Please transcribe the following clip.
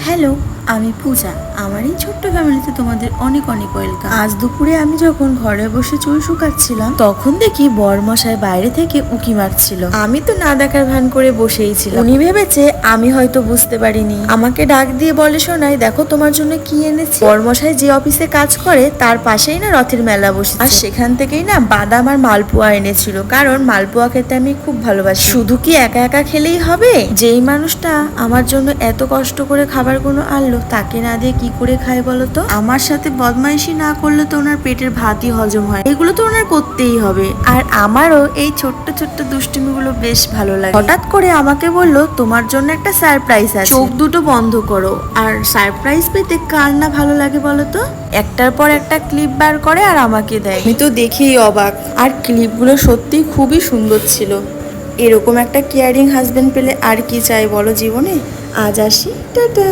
Hello, আমি পূজা। আমার এই ছোট্ট ফ্যামিলিতে তোমাদের অনেক অনেক ওয়েলকাম। আজ দুপুরে আমি যখন ঘরে বসে চুল শুকাচ্ছিলাম তখন দেখি বরমশাই বাইরে থেকে উকি মারছিল। আমি তো না দেখার ভান করে বসেই ছিলাম। উনি ভেবেছে আমি হয়তো বুঝতে পারিনি। আমাকে ডাক দিয়ে বলে, শোনাই দেখো তোমার জন্য কি এনেছি। বরমশাই যে অফিসে কাজ করে তার পাশেই না রথের মেলা বসে, আর সেখান থেকেই না বাদাম আর মালপোয়া এনেছিল, কারণ মালপোয়া খেতে আমি খুব ভালোবাসি। শুধু কি একা একা খেলেই হবে? যেই মানুষটা আমার জন্য এত কষ্ট করে খাবারগুলো আনলো তাকে না দিয়ে কি করে খায় বলো তো? আমার সাথে বদমাইশি না করলে তো ওনার পেটের ভাতই হজম হয়, এগুলো তো ওনার করতেই হবে। আর আমারও এই ছোট্ট ছোট্ট দুষ্টুমিগুলো বেশ ভালো লাগে। হঠাৎ করে আমাকে বললো, তোমার জন্য একটা সারপ্রাইজ আছে, চোখ দুটো বন্ধ করো। আর সারপ্রাইজ পেতে কার না ভালো লাগে বলো তো? একটার পর একটা ক্লিপ বার করে আর আমাকে দেয়। আমি তো দেখেই অবাক। আর ক্লিপগুলো সত্যি খুবই সুন্দর ছিল। এরকম একটা কেয়ারিং হাজবেন্ড পেলে আর কি চাই বলো জীবনে। আজ আসি, টাটা।